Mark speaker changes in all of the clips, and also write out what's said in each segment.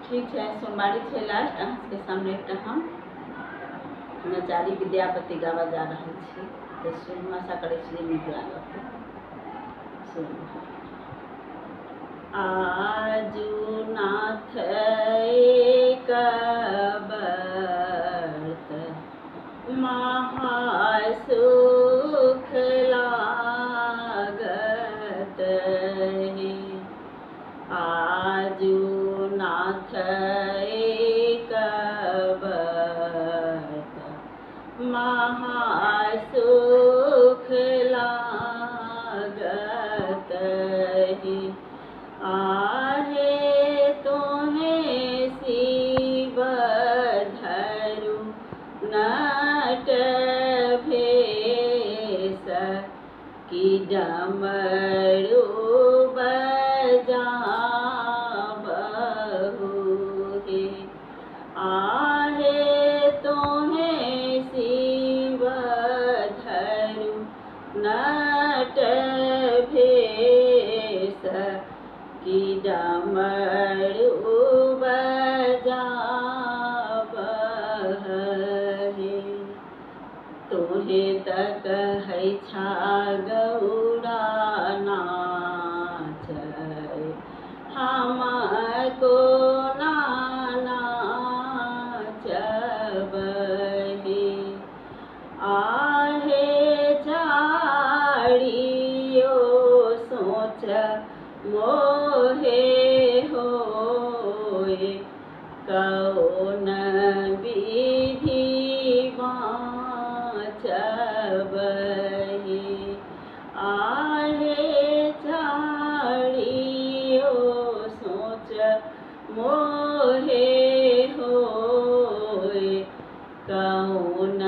Speaker 1: ठीक है, सोमवारी छे लास्ट अहाँ के सामने एक हम नचारी विद्यापति गावा जा रहा छी, तो सुन आशा करे छी नीक लागत। आजू नाथ एक बर्त महासुख लागत है। आजू नाथ एक बर्त महासुख लागत है। आहे तुम्हें शिव धरु नट भेष की डमरू बजाबहु हे। आहे तुम्हें शिव धरु नट भेष की डमरू बजाबहे। तोहे तक है छा गौड़ा नाच हमको नाचबहे। आहे झाड़ियो सोच मोहे होए कौन विधि बाँचबहे। आहे झाड़ियो सोच मोहे होए कौन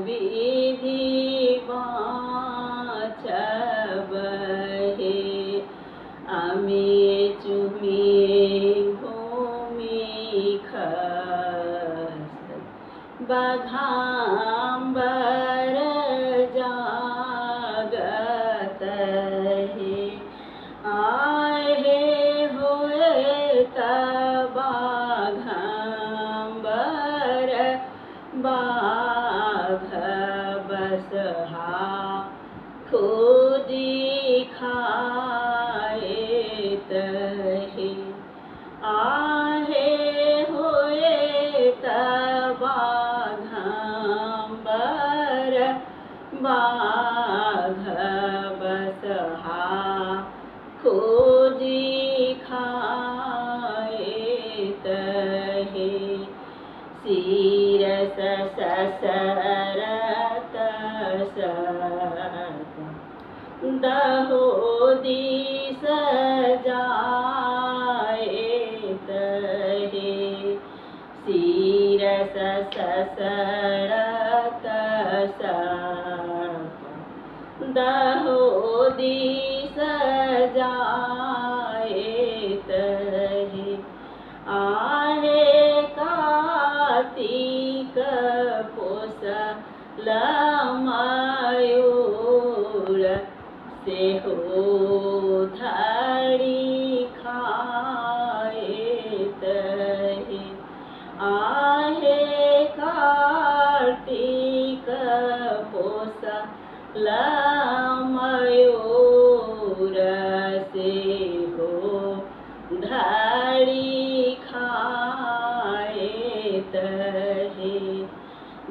Speaker 1: विधि बाँचबहे। अमिए चुमिए भूमि खस बघाम्बर जागत है। आहे होए बाघाम्बर बाघ बसहा खोजी खाएत है। आहे होए बाघाम्बर बाघ बसहा खोजी खाएत है। सीरस ससरत सत दहो दिस जाएत है। सीरस ससरत सत दहो दिस जाएत है। आहे कार्तिक पोस मयूर से हो धड़ी खाएत है। आहे कार्तिक पोस मयूर से हो धड़ी खाएत है।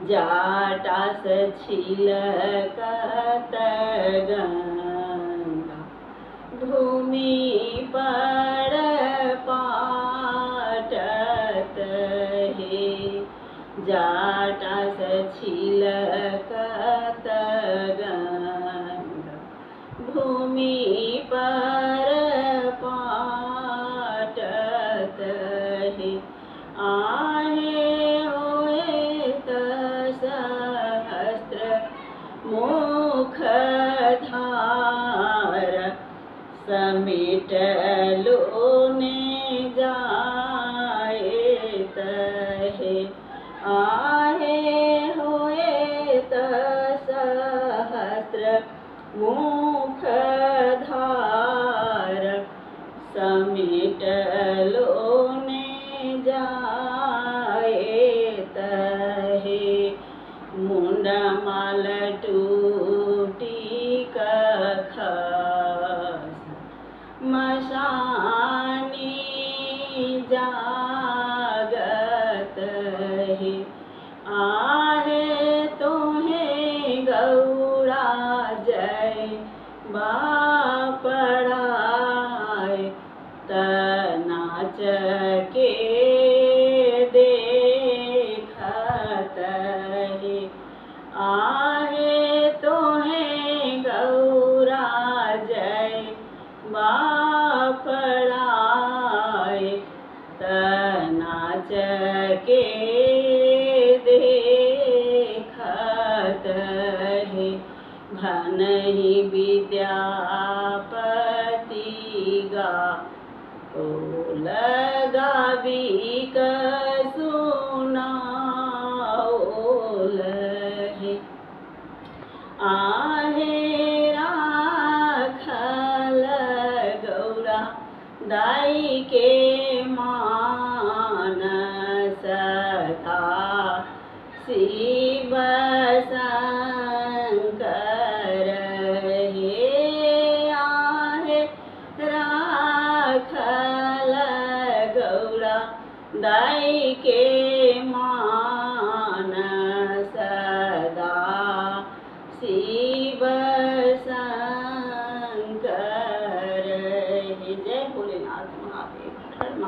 Speaker 1: जाटा से छिलकत गंगा भूमि पर पाटत है। जाटा से छिलकत गंगा भूमि पर पाटत है। आहे होए सहस्त्र मुख धार समेट लोने जाएत है। आहे होए सहस्त्र मुख धार समेट लोने नाच के देखत है आहे तोहें गौरा जय बापड़ाए त नाच के देखत है भनहि विद्यापति गा ओ लगावी क सुनाओल है आहे राखल गौरा दाई के माँ